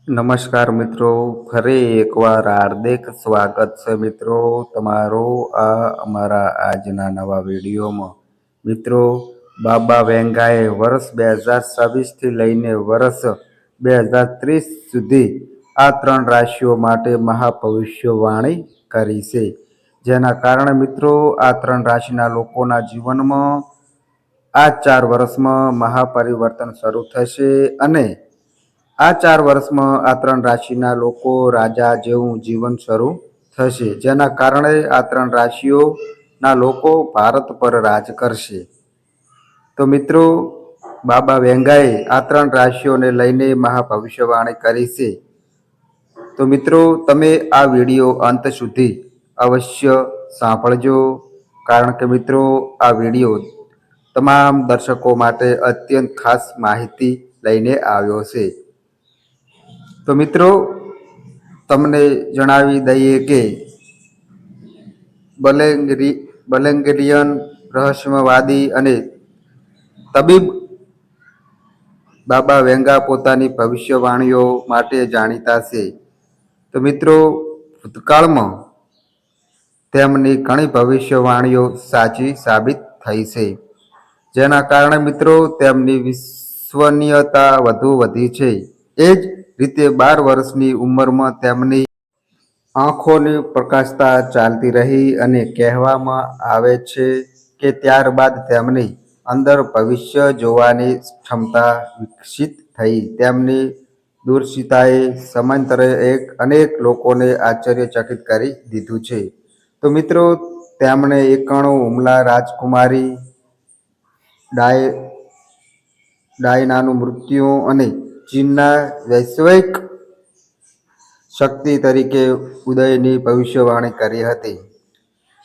નમસ્કાર મિત્રો, ફરી એકવાર હાર્દિક સ્વાગત છે મિત્રો તમારું અમારા આજના નવા વિડીયોમાં. મિત્રો, બાબા વેંગાએ વર્ષ 2026થી લઈને વર્ષ 2030 સુધી આ 3 રાશિઓ માટે મહાભવિષ્યવાણી કરી છે. જેના કારણે મિત્રો આ 3 રાશિના લોકોના જીવનમાં આ 4 વર્ષમાં મહાપરિવર્તન શરૂ થશે અને આ 4 વર્ષમાં આ 3 રાશિના લોકો રાજા જેવું જીવન શરૂ થશે. જેના કારણે આ 3 રાશિઓના લોકો ભારત પર રાજ કરશે. તો મિત્રો, બાબા વેંગાએ આ 3 રાશિઓને લઈને મહાભવિષ્યવાણી કરી છે. તો મિત્રો, તમે આ વિડીયો અંત સુધી અવશ્ય સાંભળજો, કારણ કે મિત્રો આ વિડીયો તમામ દર્શકો માટે અત્યંત ખાસ માહિતી લઈને આવ્યો છે. તો મિત્રો, તમને જણાવી દઈએ કે બલેંગેરિયન રહસ્યવાદી અને તબીબ બાબા વેંગા પોતાની ભવિષ્યવાણીઓ માટે જાણીતા છે. તો મિત્રો, ભૂતકાળમાં તેમની ઘણી ભવિષ્યવાણીઓ સાચી સાબિત થઈ છે. જેના કારણે મિત્રો તેમની વિશ્વસનીયતા વધુ વધી છે. એ જ રીતે 12 વર્ષની ઉંમરમાં તેમની આંખોની પ્રકાશતા ચાલતી રહી અને કહેવામાં આવે છે કે ત્યારબાદ તેમની અંદર ભવિષ્ય જોવાની ક્ષમતા વિકસિત થઈ. તેમની દૂરદર્શિતાએ સમયાંતરે અનેક લોકોને આશ્ચર્યચકિત કરી દીધું છે. તો મિત્રો, તેમણે 91 હુમલા રાજકુમારી ડાયનાનું મૃત્યુ અને ચીનના વૈશ્વિક શક્તિ તરીકે ઉદયની ભવિષ્યવાણી કરી હતી.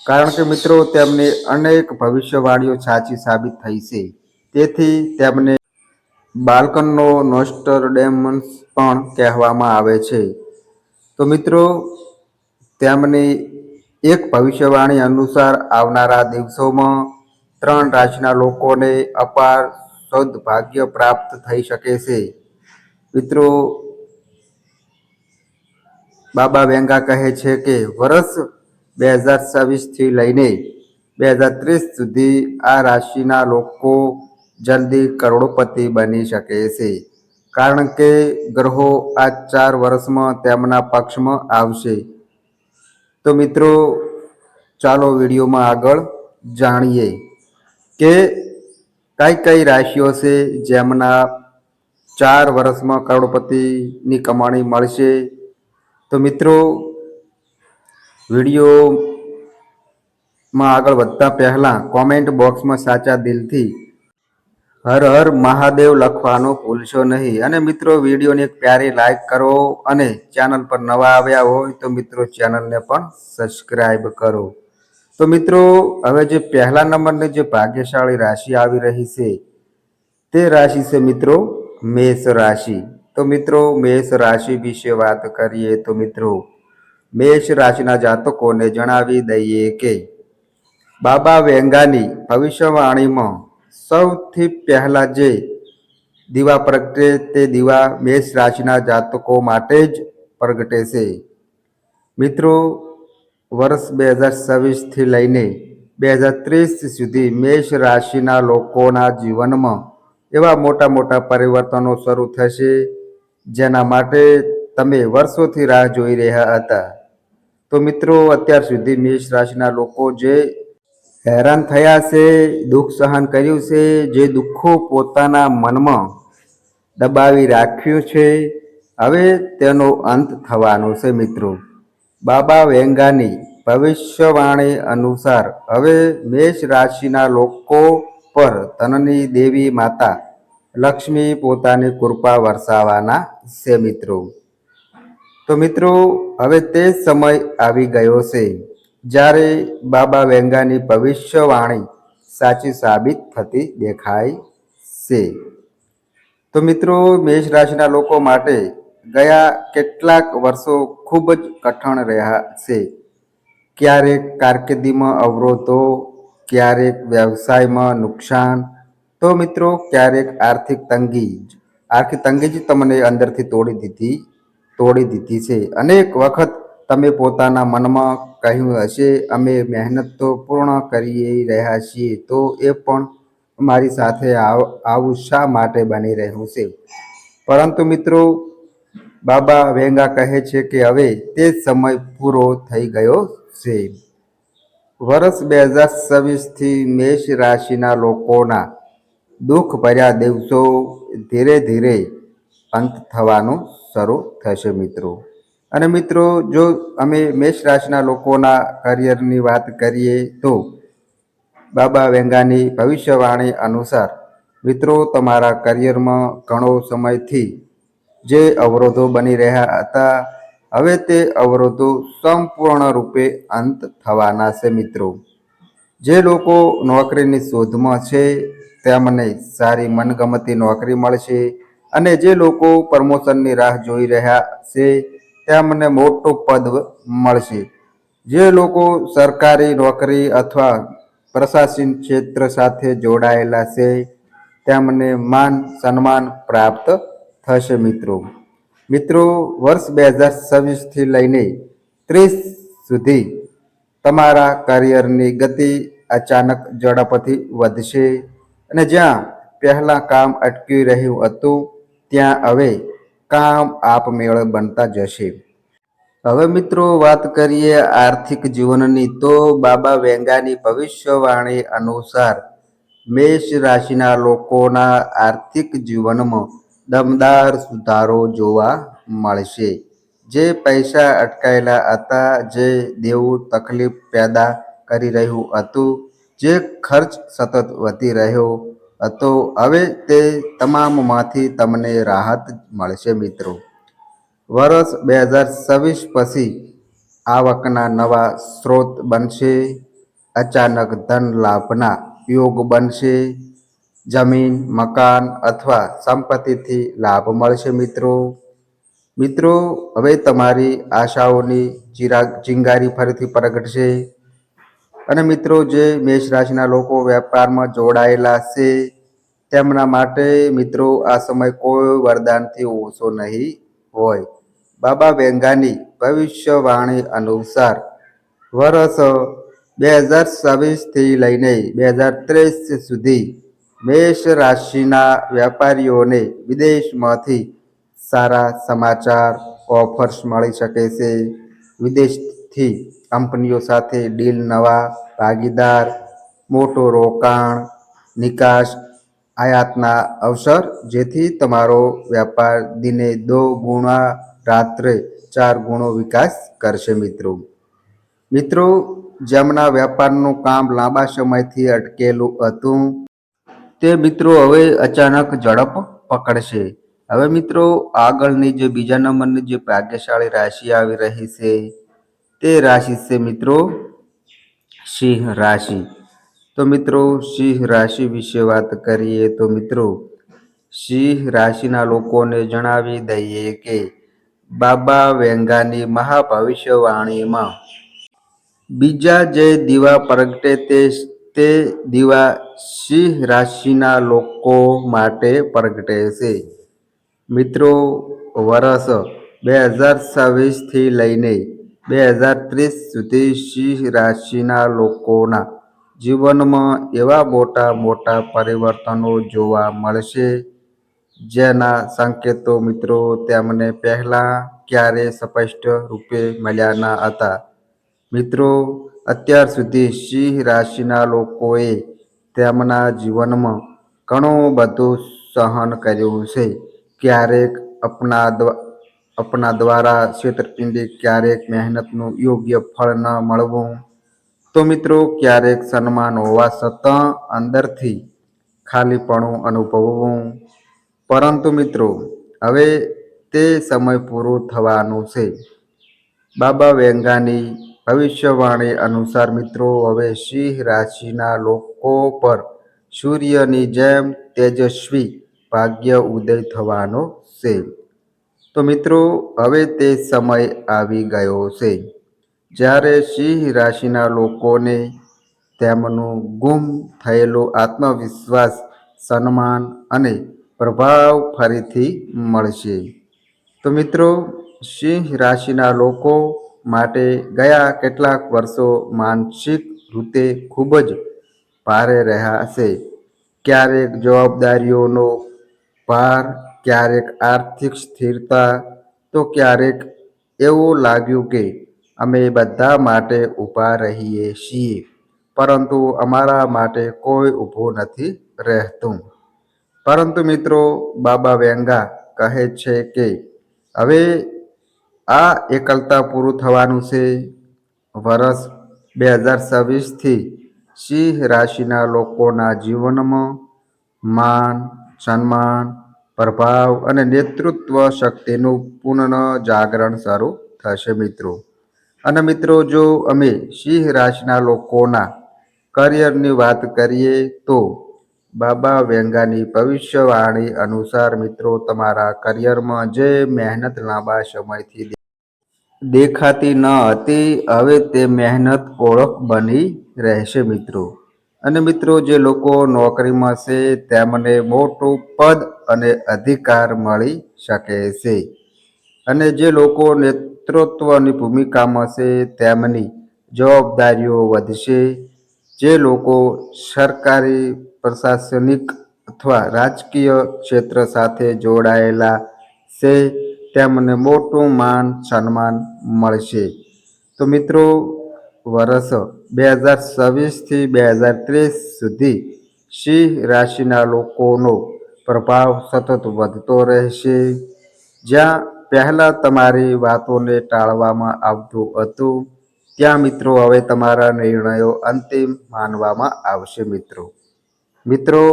કારણ કે મિત્રો તેમની અનેક ભવિષ્યવાણીઓ સાચી સાબિત થઈ છે. તેથી તેમને બાલ્કનનો નોસ્ટ્રાડેમસ પણ કહેવામાં આવે છે. તો મિત્રો, તેમની એક ભવિષ્યવાણી અનુસાર આવનારા દિવસોમાં 3 રાશિના લોકોને અપાર સૌભાગ્ય પ્રાપ્ત થઈ શકે છે. મિત્રો, બાબા વેંગા કહે છે કે વર્ષ 2026થી લઈને 2030 સુધી આ રાશિના લોકો જલ્દી કરોડપતિ બની શકે છે. કારણ કે ગ્રહો આ 4 વર્ષમાં તેમના પક્ષમાં આવશે. તો મિત્રો, ચાલો વિડીયોમાં આગળ જાણીએ કે કઈ રાશિઓ છે જેમના 4 વર્ષમાં કરોડપતિની કમાણી મળશે. તો મિત્રો, વિડીયોમાં આગળ વધતા પહેલાં કોમેન્ટ બોક્સમાં સાચા દિલથી હર હર મહાદેવ લખવાનું ભૂલશો નહીં. અને મિત્રો, વિડીયોને એક પ્યારી લાઈક કરો અને ચેનલ પર નવા આવ્યા હોય તો મિત્રો ચેનલને પણ સબસ્ક્રાઈબ કરો. તો મિત્રો, હવે જે પહેલા નંબરની જે ભાગ્યશાળી રાશિ આવી રહી છે તે રાશિ છે મિત્રો મેષ રાશિ. તો મિત્રો, મેષ રાશિ વિશે વાત કરીએ તો મિત્રો, મેષ રાશિના જાતકોને જણાવી દઈએ કે બાબા વેંગાની ભવિષ્યવાણીમાં સૌથી પહેલા જે દીવા પ્રગટે તે દીવા મેષ રાશિના જાતકો માટે જ પ્રગટે છે. મિત્રો, વર્ષ 2026થી લઈને 2030 સુધી મેષ રાશિના લોકોના જીવનમાં એવા મોટા પરિવર્તનો શરૂ થશે જેના માટે તમે વર્ષોથી રાહ જોઈ રહ્યા હતા. તો મિત્રો, અત્યાર સુધી મેષ રાશિના લોકો જે હેરાન થયા છે, દુઃખ સહન કર્યું છે, જે દુઃખો પોતાના મનમાં દબાવી રાખ્યું છે, હવે તેનો અંત થવાનો છે. મિત્રો, બાબા વેંગાની ભવિષ્યવાણી અનુસાર હવે મેષ રાશિના લોકો પર ધનની દેવી માતા લક્ષ્મી પોતાની કૃપા વરસાવવાના છે. મિત્રો, તો મિત્રો, હવે તે સમય આવી ગયો છે જ્યારે બાબા વેંગાની ભવિષ્યવાણી સાચી સાબિત થતી દેખાય છે. તો મિત્રો, મેષ રાશિના લોકો માટે ગયા કેટલાક વર્ષો ખૂબ જ કઠણ રહ્યા છે. ક્યારેક કારકિર્દીમાં અવરોધો, ક્યારેક વ્યવસાયમાં નુકસાન, તો મિત્રો ક્યારેક આર્થિક તંગી જ તમને અંદરથી તોડી દીધી તોડી દીધી છે. અનેક વખત તમે પોતાના મનમાં કહ્યું હશે, અમે મહેનત તો પૂર્ણ કરી રહ્યા છીએ, તો એ પણ મારી સાથે આવું શા માટે બની રહ્યું છે? પરંતુ મિત્રો, બાબા વેંગા કહે છે કે હવે તે સમય પૂરો થઈ ગયો છે. વર્ષ 2026થી મેષ રાશિના લોકોના દુઃખ ભર્યા દિવસો ધીરે ધીરે અંત થવાનું શરૂ થશે મિત્રો. અને મિત્રો, જો અમે મેષ રાશિના લોકોના કરિયરની વાત કરીએ તો બાબા વેંગાની ભવિષ્યવાણી અનુસાર મિત્રો, તમારા કરિયરમાં ઘણો સમયથી જે અવરોધો બની રહ્યા હતા, હવે તે અવરોધો સંપૂર્ણ રૂપે અંત થવાના છે મિત્રો. જે લોકો નોકરીની શોધમાં છે તેમને સારી મનગમતી નોકરી મળશે, અને જે લોકો પ્રમોશનની રાહ જોઈ રહ્યા છે તેમને મોટું પદ મળશે. જે લોકો સરકારી નોકરી અથવા પ્રશાસન ક્ષેત્ર સાથે જોડાયેલા છે તેમને માન સન્માન પ્રાપ્ત થશે મિત્રો. મિત્રો, વર્ષ 2026થી લઈને 30 સુધી તમારા કરિયરની ગતિ અચાનક ઝડપથી વધશે, અને જ્યાં પહેલાં કામ અટકી રહ્યું હતું ત્યાં હવે કામ આપમેળે બનતા જશે. હવે મિત્રો, વાત કરીએ આર્થિક જીવનની તો બાબા વેંગાની ભવિષ્યવાણી અનુસાર મેષ રાશિના લોકોના આર્થિક જીવનમાં દમદાર સુધારો જોવા મળશે. જે પૈસા અટકાયેલા હતા, જે દેવું તકલીફ પેદા કરી રહ્યું હતું, જે ખર્ચ સતત વધી રહ્યો હતો, હવે તે તમામમાંથી તમને રાહત મળશે મિત્રો. વર્ષ 2026 પછી આવકના નવા સ્ત્રોત બનશે. અચાનક ધન લાભના યોગ બનશે. જમીન, મકાન અથવા સંપત્તિથી લાભ મળશે મિત્રો. મિત્રો, હવે તમારી આશાઓની ચિંગારી ફરીથી પ્રગટશે. અને મિત્રો, જે મેષ રાશિના લોકો વેપારમાં જોડાયેલા છે તેમના માટે મિત્રો આ સમય કોઈ વરદાનથી ઓછો નહીં હોય. બાબા વેંગાની ભવિષ્યવાણી અનુસાર વર્ષ 2026થી લઈને 2030 સુધી મેષ રાશિના વેપારીઓને વિદેશમાંથી સારા સમાચાર, ઓફર્સ મળી શકે છે. વિદેશથી કંપનીઓ સાથે ડીલ, નવા ભાગીદાર, મોટું રોકાણ, નિકાસ, આયાતના અવસર, જેથી તમારો વેપાર દિને 2 ગુણા, રાત્રે 4 ગુણો વિકાસ કરશે મિત્રો. મિત્રો, જેમના વેપારનું કામ લાંબા સમયથી અટકેલું હતું તે મિત્રો હવે અચાનક ઝડપ પકડશે. હવે મિત્રો, આગળની જે બીજા નંબરની જે ભાગ્યશાળી રાશિ આવી રહી છે તે રાશિ છે મિત્રો સિંહ રાશિ. તો મિત્રો, સિંહ રાશિ વિશે વાત કરીએ તો મિત્રો, સિંહ રાશિના લોકોને જણાવી દઈએ કે બાબા વેંગાની મહાભવિષ્યવાણીમાં બીજા જે દીવા પ્રગટે તે દીવા સિંહ રાશિના લોકો માટે પ્રગટે છે. મિત્રો, વર્ષ 2026થી લઈને 2030 સુધી સિંહ રાશિના લોકોના જીવનમાં એવા મોટા મોટા પરિવર્તનો જોવા મળશે જેના સંકેતો મિત્રો તેમને પહેલાં ક્યારેય સ્પષ્ટ રૂપે મળ્યા ન હતા. મિત્રો, અત્યાર સુધી સિંહ રાશિના લોકોએ તેમના જીવનમાં ઘણું બધું સહન કર્યું છે. ક્યારેક અપના દ્વારા છેતરપિંડી, ક્યારેક મહેનતનું યોગ્ય ફળ ન મળવું, તો મિત્રો ક્યારેક સન્માન હોવા છતાં અંદરથી ખાલીપણું અનુભવવું. પરંતુ મિત્રો, હવે તે સમય પૂરો થવાનું છે. બાબા વેંગાની ભવિષ્યવાણી અનુસાર મિત્રો, હવે સિંહ રાશિના લોકો પર સૂર્યની જેમ તેજસ્વી ભાગ્ય ઉદય થવાનો છે. તો મિત્રો, હવે તે સમય આવી ગયો છે જ્યારે સિંહ રાશિના લોકોને તેમનું ગુમ થયેલું આત્મવિશ્વાસ, સન્માન અને પ્રભાવ ફરીથી મળશે. તો મિત્રો, સિંહ રાશિના લોકો માટે ગયા કેટલાક વર્ષો માનસિક રીતે ખૂબ જ ભારે રહ્યા હશે. ક્યારેક જવાબદારીઓનો ભાર, ક્યારેક આર્થિક સ્થિરતા, તો ક્યારેક એવું લાગ્યું કે અમે બધા માટે ઊભા રહીએ છીએ, પરંતુ અમારા માટે કોઈ ઊભું નથી રહેતું. પરંતુ મિત્રો, બાબા વેંગા કહે છે કે હવે આ એકલતા પૂરું થવાનું છે. વર્ષ 2026થી સિંહ રાશિના લોકોના જીવનમાં માન, સન્માન, પ્રભાવ અને નેતૃત્વ શક્તિનું પુનઃ જાગરણ શરૂ થશે મિત્રો. અને મિત્રો, જો અમે સિંહ રાશિના લોકોના કરિયરની વાત કરીએ તો બાબા વેંગાની ભવિષ્યવાણી અનુસાર મિત્રો, તમારા કરિયરમાં જે મહેનત લાંબા સમયથી દેખાતી ન હતી, હવે તે મહેનત ઓળખ બની રહેશે મિત્રો. અને મિત્રો, જે લોકો નોકરીમાં છે તેમને મોટું પદ અને અધિકાર મળી શકે છે. અને જે લોકો નેતૃત્વની ભૂમિકામાં છે તેમની જવાબદારીઓ વધશે. જે લોકો સરકારી, પ્રશાસનિક અથવા રાજકીય ક્ષેત્ર સાથે જોડાયેલા છે તેમને મોટું માન સન્માન મળશે. તો મિત્રો, વર્ષ 2026થી 2030 સુધી સિંહ રાશિના લોકોનો પ્રભાવ સતત વધતો રહેશે. જ્યાં પહેલા તમારી વાતોને ટાળવામાં આવતું હતું, ત્યાં મિત્રો હવે તમારા નિર્ણયો અંતિમ માનવામાં આવશે મિત્રો. મિત્રો,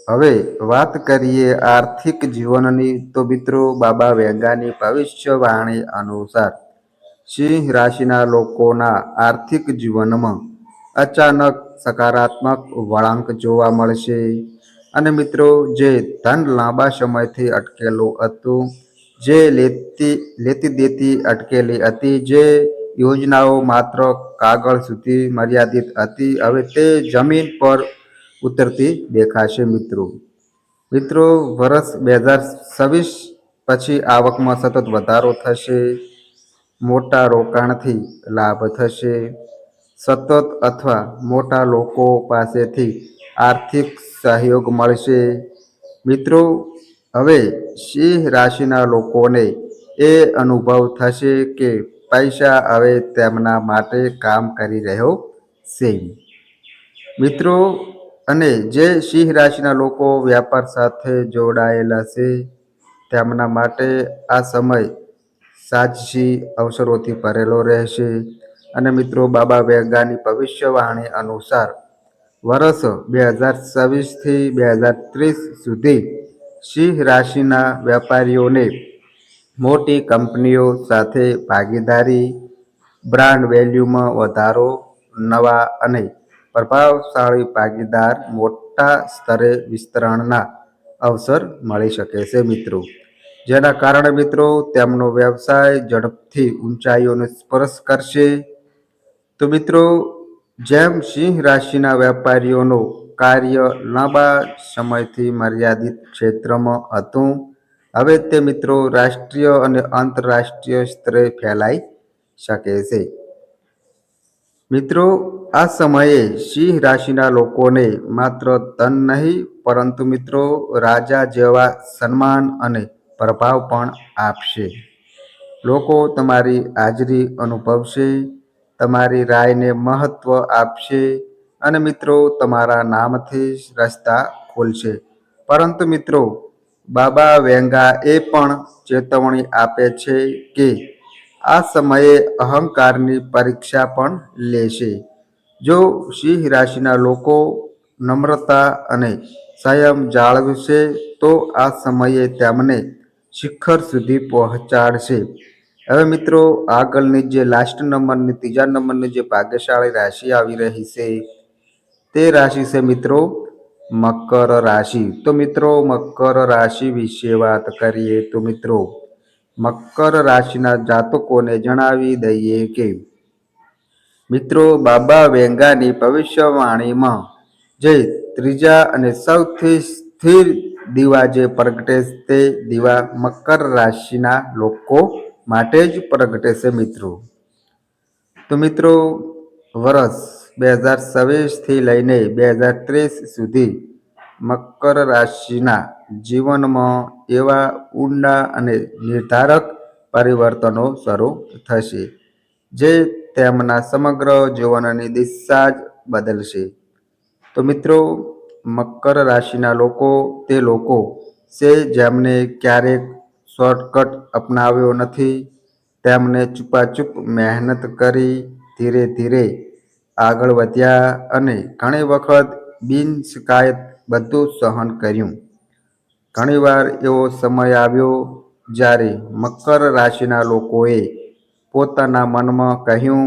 હવે વાત કરીએ આર્થિક જીવનની તો મિત્રો, બાબા વેંગાની ભવિષ્યવાણી અનુસાર સિંહ રાશિના લોકોના આર્થિક જીવનમાં અચાનક સકારાત્મક વળાંક જોવા મળશે. અને મિત્રો, જે ધન લાંબા સમયથી અટકેલું હતું, જે લેતી દેતી અટકેલી હતી, જે યોજનાઓ માત્ર કાગળ સુધી મર્યાદિત હતી, હવે તે જમીન પર ઉતરતી દેખાશે મિત્રો. મિત્રો, વર્ષ 2026 પછી આવકમાં સતત વધારો થશે. મોટા રોકાણથી લાભ થશે. સતત અથવા મોટા લોકો પાસેથી આર્થિક સહયોગ મળશે. મિત્રો, હવે સિંહ રાશિના લોકોને એ અનુભવ થશે કે પૈસા હવે તેમના માટે કામ કરી રહ્યો છે મિત્રો. અને જે સિંહ રાશિના લોકો વ્યાપાર સાથે જોડાયેલા છે તેમના માટે આ સમય સાહસી અવસરોથી ભરેલો રહેશે. અને મિત્રો, બાબા વેંગાની ભવિષ્યવાણી અનુસાર વર્ષ 2026થી 2030 સુધી સિંહ રાશિના વેપારીઓને મોટી કંપનીઓ સાથે ભાગીદારી, બ્રાન્ડ વેલ્યુમાં વધારો, નવા અને પ્રભાવશાળી ભાગીદાર, મોટા સ્તરે વિસ્તરણના અવસર મળી શકે છે મિત્રો. જેના કારણે મિત્રો તેમનો વ્યવસાય ઝડપથી ઊંચાઈઓને સ્પર્શ કરશે. તો મિત્રો, જેમ સિંહ રાશિના વેપારીઓનું કાર્ય લાંબા સમયથી મર્યાદિત ક્ષેત્રમાં હતું, હવે તે મિત્રો રાષ્ટ્રીય અને આંતરરાષ્ટ્રીય સ્તરે ફેલાઈ શકે છે. મિત્રો, આ સમયે સિંહ રાશિના લોકોને માત્ર ધન નહીં, પરંતુ મિત્રો રાજા જેવા સન્માન અને પ્રભાવ પણ આપશે. લોકો તમારી હાજરી અનુભવશે, તમારી રાયને મહત્વ આપશે અને મિત્રો તમારા નામથી રસ્તા ખુલશે. પરંતુ મિત્રો, બાબા વેંગા એ પણ ચેતવણી આપે છે કે આ સમયે અહંકારની પરીક્ષા પણ લેશે. જો સિંહ રાશિના લોકો નમ્રતા અને સંયમ જાળવશે તો આ સમયે તેમને શિખર સુધી પહોંચાડશે. હવે મિત્રો, આગળની જે લાસ્ટ નંબરની, ત્રીજા નંબરની જે ભાગ્યશાળી રાશિ આવી રહી છે તે રાશિ છે મિત્રો મકર રાશિ. તો મિત્રો, મકર રાશિ વિશે વાત કરીએ તો મિત્રો, મકર રાશિના જાતકોને જણાવી દઈએ કે મિત્રો, બાબા વેંગાની ભવિષ્યવાણીમાં જે ત્રીજા અને સૌથી સ્થિર દીવા જે પ્રગટે તે દીવા મકર રાશિના લોકો માટે જ પ્રગટે છે મિત્રો. તો મિત્રો વર્ષ 2026થી લઈને 2030 સુધી મકર રાશિના જીવનમાં એવા ઊંડા અને નિર્ધારક પરિવર્તનો શરૂ થશે જે તેમના સમગ્ર જીવનની દિશા જ બદલશે. તો મિત્રો મકર રાશિના લોકો તે લોકો છે જેમને ક્યારેક શોર્ટકટ અપનાવ્યો નથી. તેમને છુપાછુપ મહેનત કરી ધીરે ધીરે આગળ વધ્યા અને ઘણી વખત બિન શિકાયત બધું સહન કર્યું. ઘણીવાર એવો સમય આવ્યો જ્યારે મકર રાશિના લોકોએ પોતાના મનમાં કહ્યું,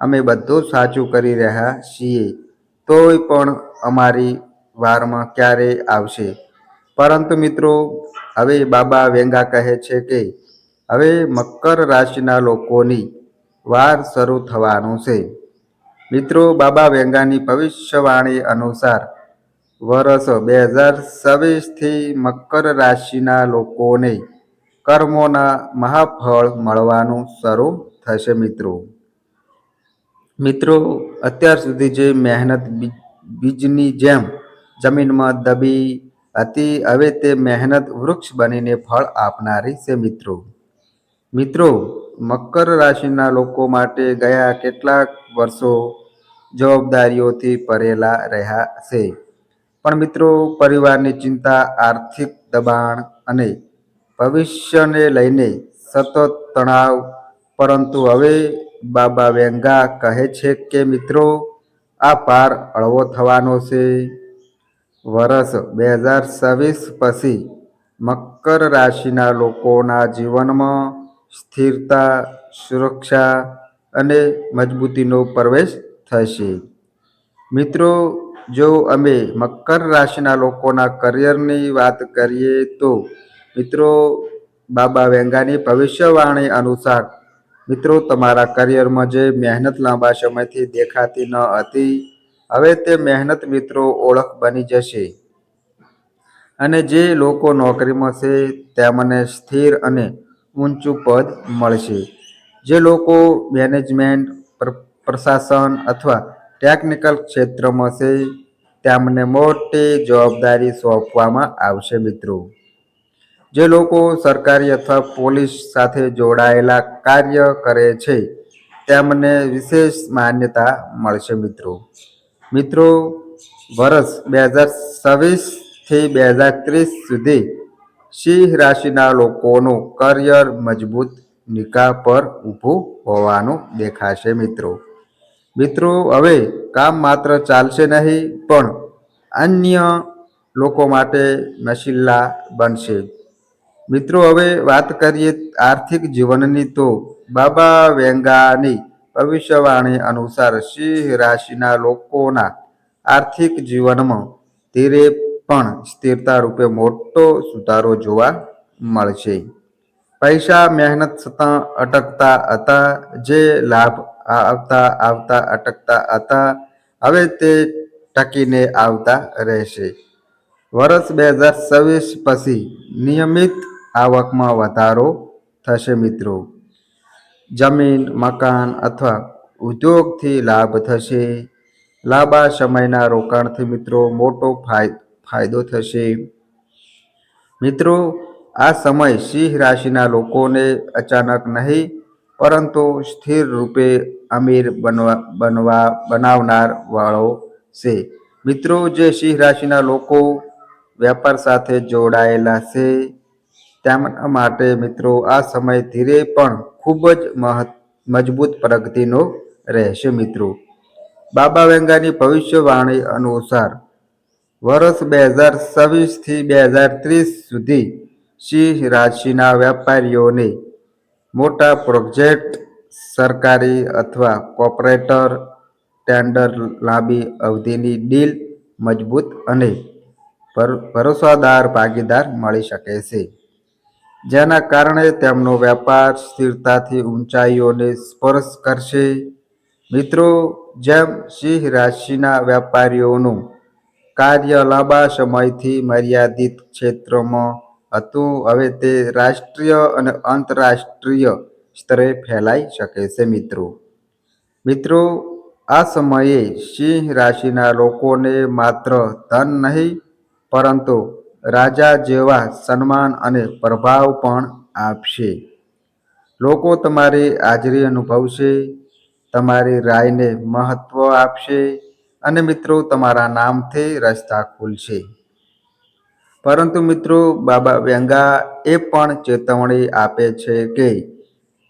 અમે બધું સાચું કરી રહ્યા છીએ, તોય પણ અમારી વારમાં ક્યારે આવશે. પરંતુ મિત્રો હવે બાબા વેંગા કહે છે કે હવે મકર રાશિના લોકોની વાર શરૂ થવાનું છે. મિત્રો બાબા વેંગાની ભવિષ્યવાણી અનુસાર વર્ષ 2026થી મકર રાશિના લોકોને કર્મોના મહાફળ મળવાનું શરૂ થશે મિત્રો. અત્યાર સુધી જે મહેનત બીજની જેમ જમીનમાં દબી હતી, હવે તે મહેનત વૃક્ષ બનીને ફળ આપનારી છે મિત્રો મકર રાશિના લોકો માટે ગયા કેટલાક વર્ષો જવાબદારીઓથી ભરેલા રહ્યા છે. પણ મિત્રો પરિવારની ચિંતા, આર્થિક દબાણ અને ભવિષ્યને લઈને સતત તણાવ. પરંતુ હવે બાબા વેંગા કહે છે કે મિત્રો આ ભાર હળવો થવાનો છે. વર્ષ 2026 પછી મકર રાશિના લોકોના જીવનમાં સ્થિરતા, સુરક્ષા અને મજબૂતીનો પ્રવેશ થશે. મિત્રો જો અમે મકર રાશિના લોકોના કરિયરની વાત કરીએ તો મિત્રો બાબા વેંગાની ભવિષ્યવાણી અનુસાર મિત્રો તમારા કરિયરમાં જે મહેનત લાંબા સમયથી દેખાતી ન હતી, હવે તે મહેનત મિત્રો ઓળખ બની જશે. અને જે લોકો નોકરીમાં છે તેમને સ્થિર અને ઊંચું પદ મળશે. જે લોકો મેનેજમેન્ટ, પ્રશાસન અથવા ટેકનિકલ ક્ષેત્રમાં છે તેમને મોટી જવાબદારી સોંપવામાં આવશે મિત્રો. જે લોકો સરકારી અથવા પોલીસ સાથે જોડાયેલા કાર્ય કરે છે તેમને વિશેષ માન્યતા મળશે મિત્રો વર્ષ 2026થી 2030 સુધી સિંહ રાશિના લોકોનું કરિયર મજબૂત નિકાહ પર ઊભું હોવાનું દેખાશે મિત્રો હવે કામ માત્ર ચાલશે નહીં પણ અન્ય લોકો માટે નશીલા બનશે. મિત્રો હવે વાત કરીએ આર્થિક જીવનની તો બાબા વેંગાની ભવિષ્યવાણી અનુસાર સિંહ રાશિના લોકોના આર્થિક જીવનમાં ધીરે પણ સ્થિરતા રૂપે મોટો સુધારો જોવા મળશે. પૈસા મહેનત છતાં અટકતા હતા, જે લાભ આવતા અટકતા હતા, હવે તે ટકીને આવતા રહેશે. વર્ષ 2026 પછી નિયમિત આવકમાં વધારો થશે મિત્રો. જમીન, મકાન અથવા ઉદ્યોગથી લાભ થશે. લાંબા સમયના રોકાણથી મિત્રો મોટો ફાયદો થશે. મિત્રો આ સમય સિંહ રાશિના લોકોને અચાનક નહીં પરંતુ સ્થિર રૂપે અમીર બનાવનાર વાળો છે. મિત્રો જે સિંહ રાશિના લોકો વેપાર સાથે જોડાયેલા છે તેમના માટે મિત્રો આ સમય ધીરે પણ ખૂબ જ મજબૂત પ્રગતિનો રહેશે મિત્રો. બાબા વેંગાની ભવિષ્યવાણી અનુસાર વર્ષ 2026થી 2030 સુધી સિંહ રાશિના વેપારીઓને મોટા પ્રોજેક્ટ, સરકારી અથવા કોર્પોરેટર ટેન્ડર, લાંબી અવધિની ડીલ, મજબૂત અને ભરોસાદાર ભાગીદાર મળી શકે છે, જેના કારણે તેમનો વેપાર સ્થિરતાથી ઊંચાઈઓને સ્પર્શ કરશે. મિત્રો જેમ સિંહ રાશિના વેપારીઓનું કાર્ય લાંબા સમયથી મર્યાદિત ક્ષેત્રમાં હતું હવે તે રાષ્ટ્રીય અને આંતરરાષ્ટ્રીય સ્તરે ફેલાઈ શકે છે મિત્રો આ સમયે સિંહ રાશિના લોકોને માત્ર ધન નહીં પરંતુ રાજા જેવા સન્માન અને પ્રભાવ પણ આપશે. લોકો તમારી હાજરી અનુભવશે, તમારી રાયને મહત્વ આપશે અને મિત્રો તમારા નામથી રસ્તા ખુલશે. પરંતુ મિત્રો બાબા વેંગા એ પણ ચેતવણી આપે છે કે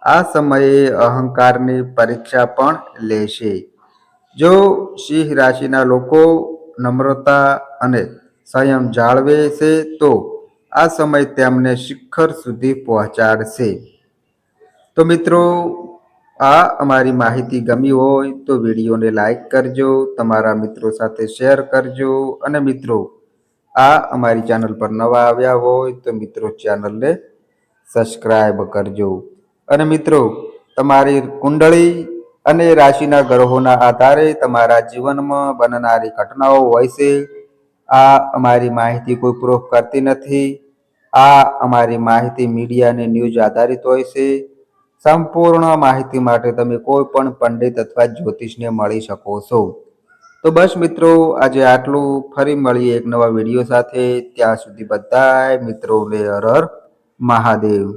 આ સમયે અહંકારની પરીક્ષા પણ લેશે. જો સિંહ રાશિના લોકો નમ્રતા અને સંયમ જાળવે છે તો આ સમય તેમને શિખર સુધી પહોંચાડશે. તો મિત્રો આ અમારી માહિતી ગમી હોય તો વિડીયોને લાઈક કરજો, તમારા મિત્રો સાથે શેર કરજો અને મિત્રો આ અમારી ચેનલ પર નવા આવ્યા હોય તો મિત્રો ચેનલને સબસ્ક્રાઈબ કરજો. અને મિત્રો તમારી કુંડળી અને રાશિના ગ્રહોના આધારે તમારા જીવનમાં બનનારી ઘટનાઓ હોય છે. આ અમારી માહિતી કોઈ પ્રૂફ કરતી નથી. આ અમારી માહિતી મીડિયા અને ન્યૂઝ આધારિત હોય છે. સંપૂર્ણ માહિતી માટે તમે કોઈ પણ પંડિત અથવા જ્યોતિષને મળી શકો છો. તો બસ મિત્રો આજે આટલું. ફરી મળીએ એક નવા વિડીયો સાથે. ત્યાં સુધી બધાય મિત્રોને હર હર મહાદેવ.